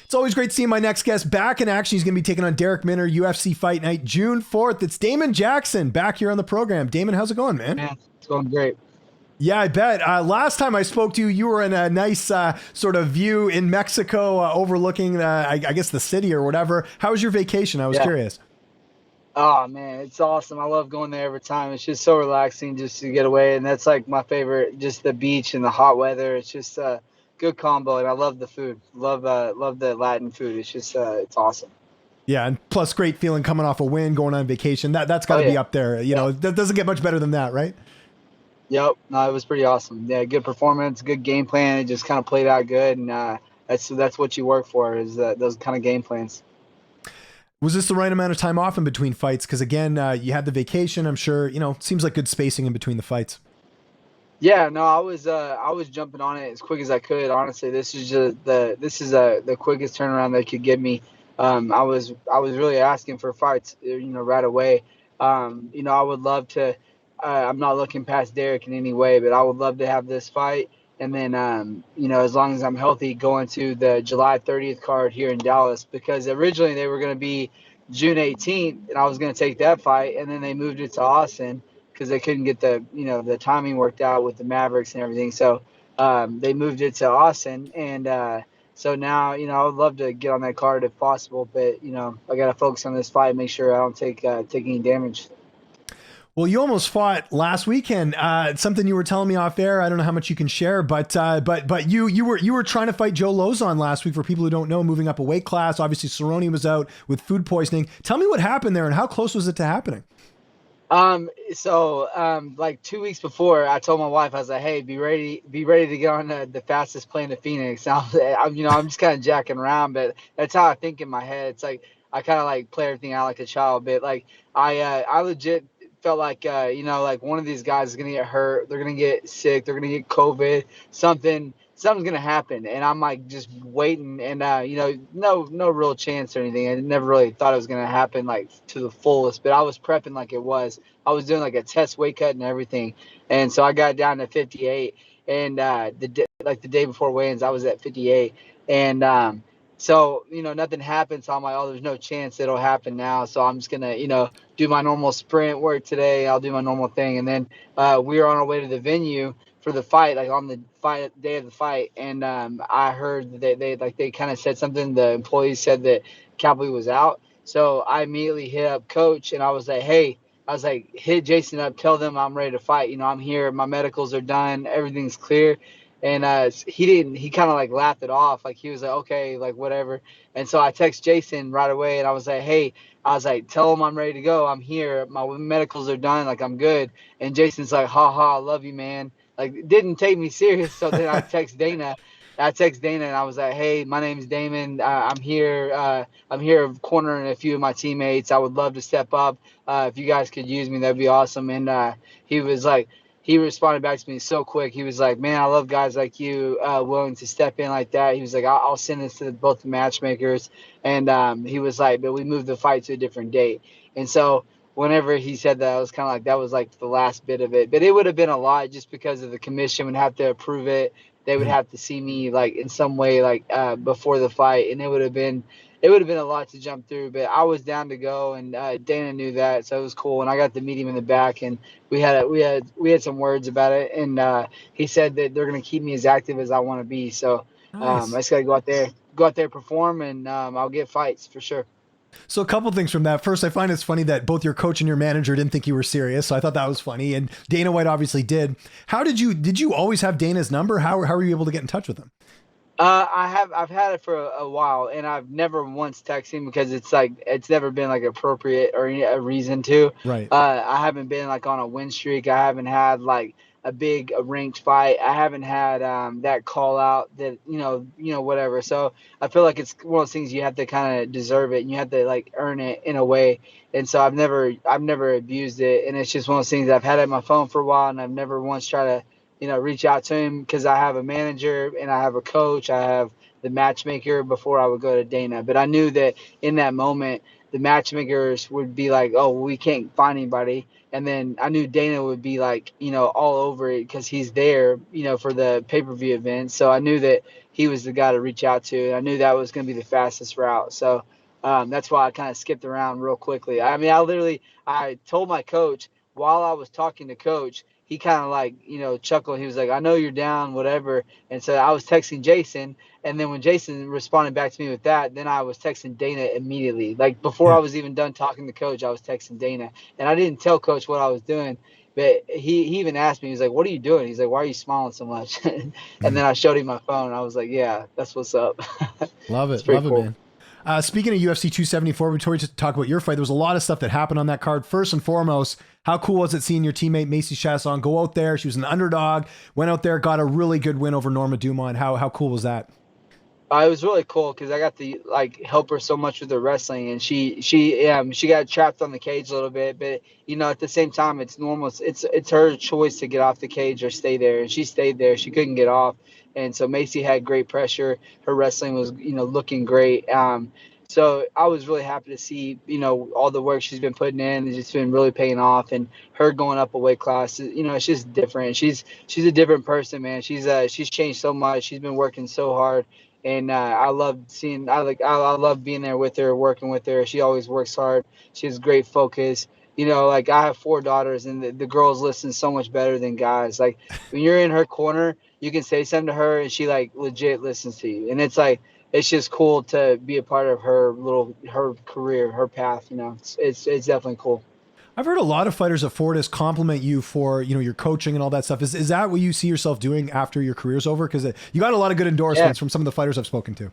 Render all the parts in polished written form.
It's always great seeing my next guest back in action. He's going to be taking on Darrick Minner, UFC Fight Night, June 4th. It's Damon Jackson back here on the program. Damon, how's it going, man? Man, it's going great. Yeah, I bet. Last time I spoke to you, you were in a nice sort of view in Mexico overlooking, I guess, the city or whatever. How was your vacation? I was curious. Oh man, it's awesome. I love going there every time. It's just so relaxing just to get away, and that's like my favorite. Just the beach and the hot weather. It's just a good combo, and I love the food. Love the Latin food. It's just it's awesome. Yeah, and plus great feeling coming off a win, going on vacation. That's got Oh to be yeah, up there. yeah, That doesn't get much better than that, right? yep. No, it was pretty awesome. Yeah, good performance, good game plan. It just kind of played out good, and that's what you work for is those kind of game plans. Was this the right amount of time off in between fights? Because again, you had the vacation. I'm sure, seems like good spacing in between the fights. Yeah, no, I was jumping on it as quick as I could. Honestly, the quickest turnaround they could give me. I was really asking for fights, right away. I would love to. I'm not looking past Darrick in any way, but I would love to have this fight, and then as long as I'm healthy, going to the July 30th card here in Dallas because originally they were going to be June 18th, and I was going to take that fight, and then they moved it to Austin because they couldn't get the timing worked out with the Mavericks and everything. So they moved it to Austin, and so now I would love to get on that card if possible, but I got to focus on this fight, make sure I don't take any damage. Well, you almost fought last weekend. Something you were telling me off air. I don't know how much you can share, but you were trying to fight Joe Lauzon last week. For people who don't know, moving up a weight class. Obviously, Cerrone was out with food poisoning. Tell me what happened there and how close was it to happening? Like 2 weeks before, I told my wife, I was like, "Hey, be ready to get on the fastest plane to Phoenix." I'm just kind of jacking around, but that's how I think in my head. It's like I kind of like play everything out like a child, but like I legit felt like like one of these guys is gonna get hurt, they're gonna get sick, they're gonna get COVID, something's gonna happen, and I'm like just waiting, and no real chance or anything. I never really thought it was gonna happen like to the fullest, but I was prepping like it was. I was doing like a test weight cut and everything, and so I got down to 58, and the day before weigh-ins, I was at 58, and so nothing happened. So I'm like, oh, there's no chance it'll happen now. So I'm just gonna do my normal sprint work today. I'll do my normal thing, and then we were on our way to the venue for the fight, like on the fight day of the fight, and I heard that they kind of said something. The employees said that Cowboy was out, so I immediately hit up Coach, and I was like, hey. I was like, hit Jason up, tell them I'm ready to fight. I'm here. My medicals are done. Everything's clear. And he kind of like laughed it off. Like he was like, okay, like whatever. And so I text Jason right away, and I was like, hey, I was like, tell him I'm ready to go. I'm here. My medicals are done. Like I'm good. And Jason's like, ha ha, I love you, man. Like didn't take me serious. So then I text Dana. And I was like, hey, my name's Damon. I'm here. I'm here cornering a few of my teammates. I would love to step up. If you guys could use me, that'd be awesome. And he was like, he responded back to me so quick. He was like, man, I love guys like you willing to step in like that. He was like, I'll send this to both the matchmakers. And he was like, but we moved the fight to a different date. And so whenever he said that, I was kind of like, that was like the last bit of it. But it would have been a lot just because of the commission would have to approve it. They would have to see me like in some way like before the fight. And it would have been a lot to jump through, but I was down to go, and Dana knew that, so it was cool. And I got to meet him in the back, and we had some words about it, and he said that they're gonna keep me as active as I want to be. So I Nice. just gotta go out there, perform, and I'll get fights for sure. So a couple things from that. First, I find it's funny that both your coach and your manager didn't think you were serious. So I thought that was funny. And Dana White obviously did. How did you always have Dana's number? How were you able to get in touch with him? I've had it for a while, and I've never once texted him because it's like it's never been like appropriate or a reason to. Right. I haven't been like on a win streak. I haven't had like a ranked fight. I haven't had that call out that whatever. So I feel like it's one of those things you have to kind of deserve it, and you have to like earn it in a way. And so I've never abused it, and it's just one of those things I've had it on my phone for a while, and I've never once tried to reach out to him because I have a manager and I have a coach. I have the matchmaker before I would go to Dana. But I knew that in that moment the matchmakers would be like, oh, we can't find anybody. And then I knew Dana would be like, all over it because he's there, for the pay-per-view event. So I knew that he was the guy to reach out to. And I knew that was going to be the fastest route. So that's why I kind of skipped around real quickly. I mean, I told my coach while I was talking to coach, he kind of like, chuckled. He was like, I know you're down, whatever. And so I was texting Jason. And then when Jason responded back to me with that, then I was texting Dana immediately. Like before I was even done talking to coach, I was texting Dana. And I didn't tell coach what I was doing. But he even asked me, he's like, what are you doing? He's like, why are you smiling so much? And then I showed him my phone. I was like, yeah, that's what's up. Love It's it. pretty Love cool. it, man. Speaking of UFC 274, before we talk about your fight, there was a lot of stuff that happened on that card. First and foremost, how cool was it seeing your teammate Macy Chasson go out there? She was an underdog, went out there, got a really good win over Norma Dumont. How cool was that? It was really cool because I got to like help her so much with her wrestling, and she got trapped on the cage a little bit, but at the same time it's normal. It's her choice to get off the cage or stay there, and she stayed there. She couldn't get off, and so Macy had great pressure. Her wrestling was looking great. So I was really happy to see all the work she's been putting in. It's just been really paying off, and her going up a weight class. It's just different. She's a different person, man. She's changed so much. She's been working so hard. And I love seeing. I love being there with her, working with her. She always works hard. She has great focus. Like I have 4 daughters, and the girls listen so much better than guys. Like when you're in her corner, you can say something to her, and she like legit listens to you. And it's like it's just cool to be a part of her career, her path. It's definitely cool. I've heard a lot of fighters at Fortis compliment you for, your coaching and all that stuff. Is that what you see yourself doing after your career's over? Because you got a lot of good endorsements from some of the fighters I've spoken to.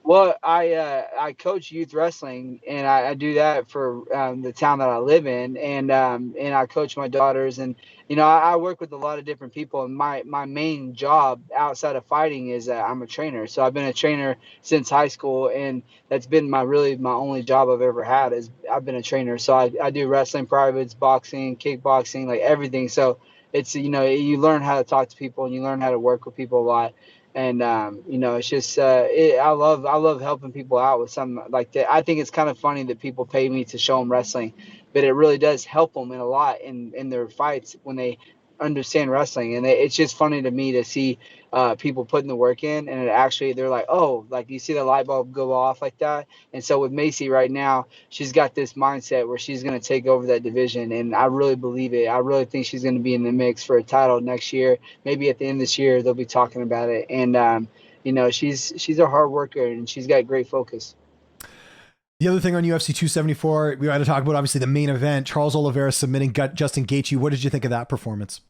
Well, I coach youth wrestling, and I do that for the town that I live in, and I coach my daughters, and I work with a lot of different people, and my main job outside of fighting is I'm a trainer. So I've been a trainer since high school, and that's been my only job I've ever had is I've been a trainer. So I do wrestling privates, boxing, kickboxing, like everything. So it's you learn how to talk to people, and you learn how to work with people a lot. And it's just I love helping people out with something like that. I think it's kind of funny that people pay me to show them wrestling, but it really does help them in a lot in their fights when they understand wrestling. And it's just funny to me to see people putting the work in, and they're like, oh, like you see the light bulb go off like that. And so with Macy right now, she's got this mindset where she's going to take over that division, and I really believe it. I really think she's going to be in the mix for a title next year. Maybe at the end of this year they'll be talking about it. And she's a hard worker, and she's got great focus. The other thing on UFC 274, we got to talk about obviously the main event, Charles Oliveira submitting Justin Gaethje. What did you think of that performance?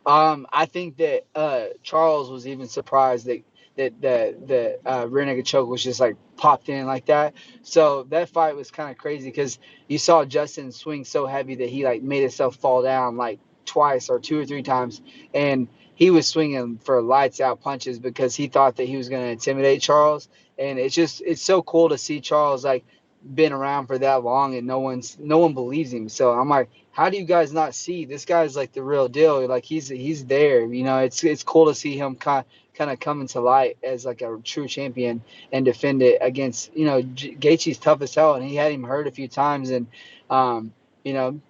I think that Charles was even surprised that rear naked choke was just like popped in like that. So that fight was kind of crazy because you saw Justin swing so heavy that he like made himself fall down like twice or 2 or 3 times, and he was swinging for lights out punches because he thought that he was going to intimidate Charles. And it's so cool to see Charles like been around for that long and no one believes him. So I'm like, how do you guys not see this guy's like the real deal? Like he's there. It's cool to see him kind of coming to light as like a true champion and defend it against Gaethje's tough as hell, and he had him hurt a few times, and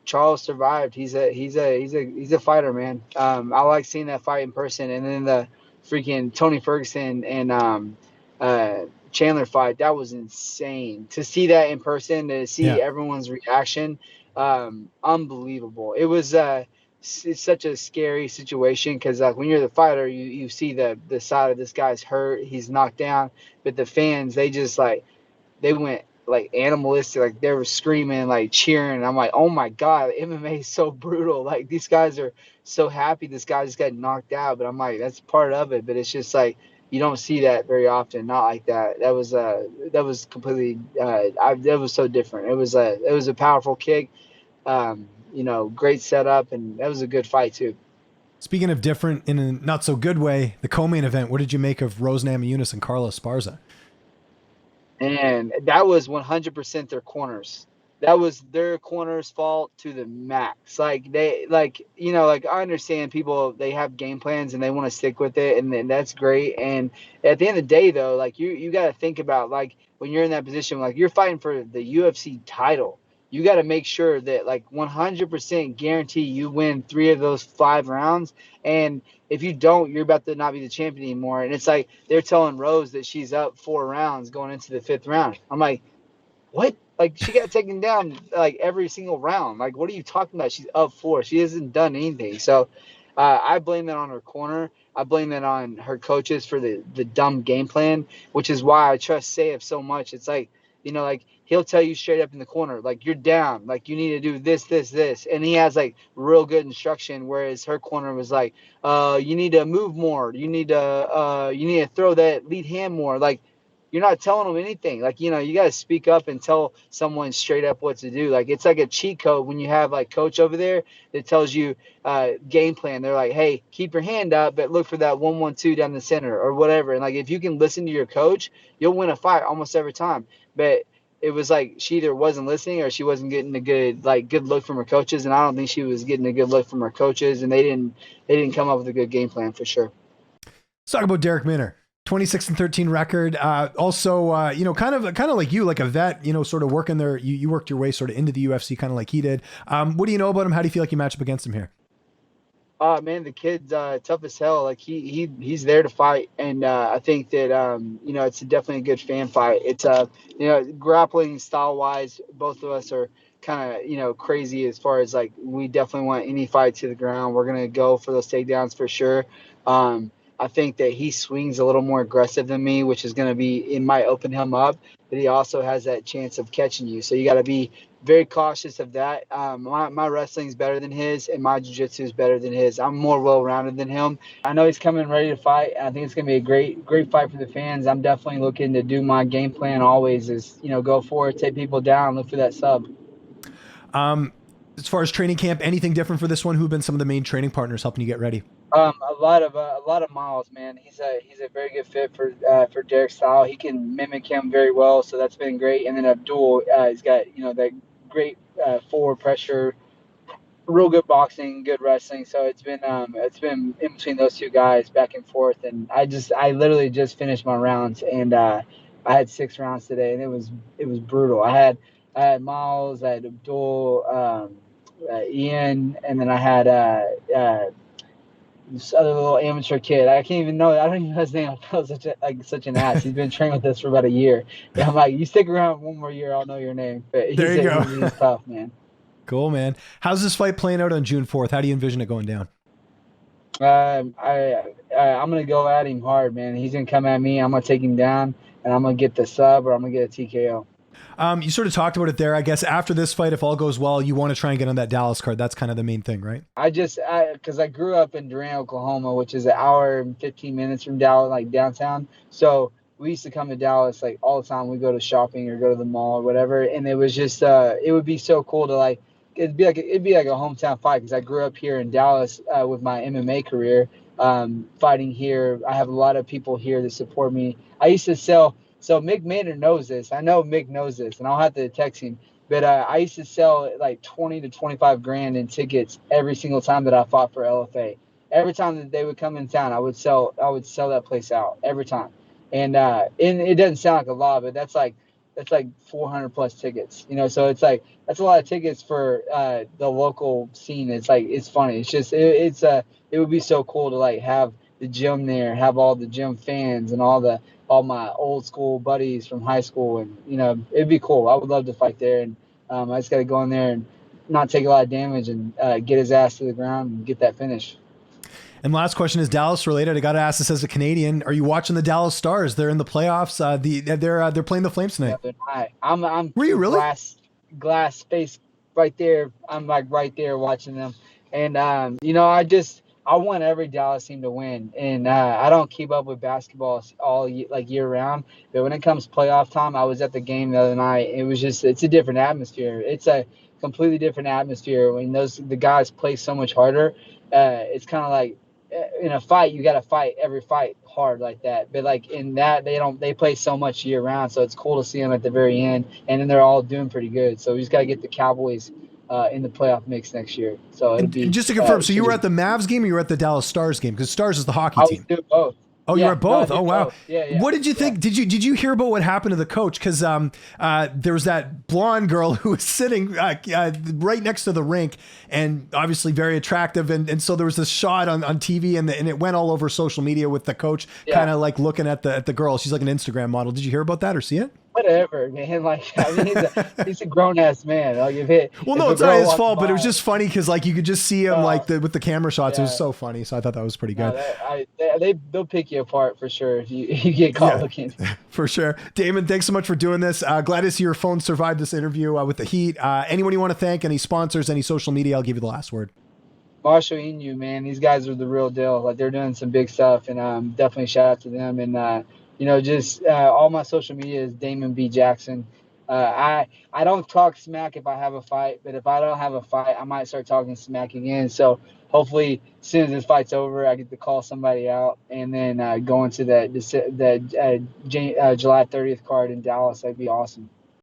Charles survived. He's a fighter, man. I like seeing that fight in person, and then the freaking Tony Ferguson and Chandler fight, that was insane to see that in person, to see everyone's reaction. Unbelievable. It was it's such a scary situation because like when you're the fighter, you see the side of this guy's hurt, he's knocked down, but the fans, they went like animalistic, like they were screaming, like cheering. I'm like, oh my god, MMA is so brutal. Like these guys are so happy this guy just got knocked out, but I'm like, that's part of it. But it's just like you don't see that very often. Not like that. That was completely. That was so different. It was a powerful kick. Great setup, and that was a good fight too. Speaking of different in a not so good way, the co-main event. What did you make of Rose Namajunas and Carlos Esparza? And that was 100% their corners. that was their corner's fault to the max. Like they like like I understand people they have game plans and they want to stick with it and then that's great. And at the end of the day though, like you got to think about like when you're in that position, like you're fighting for the UFC title. You got to make sure that like 100% guarantee you win 3 of those 5 rounds. And if you don't, you're about to not be the champion anymore. And it's like they're telling Rose that she's up 4 rounds going into the 5th round. I'm like, what? Like she got taken down like every single round. Like what are you talking about? She's up 4. She hasn't done anything. So I blame that on her corner. I blame that on her coaches for the dumb game plan, which is why I trust Saif so much. It's like like he'll tell you straight up in the corner, like you're down, like you need to do this, this, this, and he has like real good instruction. Whereas her corner was like, you need to move more. You need to throw that lead hand more. Like you're not telling them anything. Like, you got to speak up and tell someone straight up what to do. Like, it's like a cheat code when you have like coach over there that tells you game plan. They're like, hey, keep your hand up, but look for that 1-1-2 down the center or whatever. And like, if you can listen to your coach, you'll win a fight almost every time. But it was like she either wasn't listening or she wasn't getting a good look from her coaches. And I don't think she was getting a good look from her coaches. And they didn't come up with a good game plan for sure. Let's talk about Darrick Minner. 26-13 record. Also, kind of like you, like a vet, sort of working there. You worked your way sort of into the UFC, kind of like he did. What do you know about him? How do you feel like you match up against him here? Man, the kid's tough as hell. Like he's there to fight, and I think that it's definitely a good fan fight. It's grappling style wise, both of us are kind of crazy as far as like we definitely want any fight to the ground. We're gonna go for those takedowns for sure. I think that he swings a little more aggressive than me, which is gonna it might open him up, but he also has that chance of catching you. So you got to be very cautious of that. My wrestling is better than his, and my jiu-jitsu is better than his. I'm more well-rounded than him. I know he's coming ready to fight, and I think it's going to be a great fight for the fans. I'm definitely looking to do my game plan always is, go forward, take people down, look for that sub. As far as training camp, anything different for this one? Who have been some of the main training partners helping you get ready? A lot of Miles, man. He's a very good fit for Darrick's style. He can mimic him very well, so that's been great. And then Abdul, he's got that great forward pressure, real good boxing, good wrestling. So it's been in between those two guys back and forth. And I literally just finished my rounds, and I had 6 rounds today, and it was brutal. I had Miles, I had Abdul, Ian, and then I had this other little amateur kid. I can't even know. I don't even know his name. I felt such an ass. He's been training with us for about a year. And I'm like, you stick around one more year, I'll know your name. But there you go. He's tough, man. Cool, man. How's this fight playing out on June 4th? How do you envision it going down? I'm gonna go at him hard, man. He's gonna come at me. I'm gonna take him down, and I'm gonna get the sub or I'm gonna get a TKO. You sort of talked about it there. I guess after this fight, if all goes well, you want to try and get on that Dallas card. That's kind of the main thing, right? Because I grew up in Durant, Oklahoma, which is an hour and 15 minutes from Dallas, like downtown. So we used to come to Dallas like all the time. We go to shopping or go to the mall or whatever. And it was just, it would be so cool to like, it'd be like a hometown fight because I grew up here in Dallas with my MMA career, fighting here. I have a lot of people here that support me. I used to sell. So Mick Maynard knows this. I know Mick knows this, and I'll have to text him. But I used to sell like 20 to 25 grand in tickets every single time that I fought for LFA. Every time that they would come in town, I would sell that place out every time. And it doesn't sound like a lot, but that's like 400 plus tickets. So it's like that's a lot of tickets for the local scene. It's like it's funny. It's just it would be so cool to like have the gym there, have all the gym fans and all my old school buddies from high school, and it'd be cool. I would love to fight there, and I just got to go in there and not take a lot of damage and get his ass to the ground and get that finish. And last question is Dallas related. I got to ask this as a Canadian: are you watching the Dallas Stars? They're in the playoffs. They're playing the Flames tonight. I'm Were you really? Glass space right there. I'm like right there watching them, and I want every Dallas team to win, and I don't keep up with basketball all year round. But when it comes playoff time, I was at the game the other night. It's a different atmosphere. It's a completely different atmosphere when the guys play so much harder. It's kind of like in a fight, you got to fight every fight hard like that. But like in that, they play so much year round. So it's cool to see them at the very end. And then they're all doing pretty good. So we just got to get the Cowboys in the playoff mix next year. So it'll And be, just to confirm, so you should were be, at the Mavs game or you were at the Dallas Stars game? Because Stars is the hockey I was team. doing both. Oh, you were at No, I both. did Oh, wow. both. Yeah. What did you think? Yeah. Did you hear about what happened to the coach? Because there was that blonde girl who was sitting right next to the rink, and obviously very attractive. And so there was this shot on TV, and it went all over social media with the coach kind of like looking at the girl. She's like an Instagram model. Did you hear about that or see it? Whatever, man. Like, I mean, he's a grown ass man. Like, Well, no, it's not his fault, but it was just funny because like you could just see him with the camera shots. It was so funny. So I thought that was pretty good. They'll pick you apart for sure if you get caught looking. For sure. Damon, thanks so much for doing this. Glad to see your phone survived this interview with the heat. Anyone you want to thank, any sponsors, any social media, I'll give you the last word. Marshall Inu, man, these guys are the real deal. Like, they're doing some big stuff, and definitely shout out to them. And just all my social media is Damon B. Jackson. I don't talk smack if I have a fight, but if I don't have a fight, I might start talking smack again. So hopefully, as soon as this fight's over, I get to call somebody out and then go into the July 30th card in Dallas. That'd be awesome.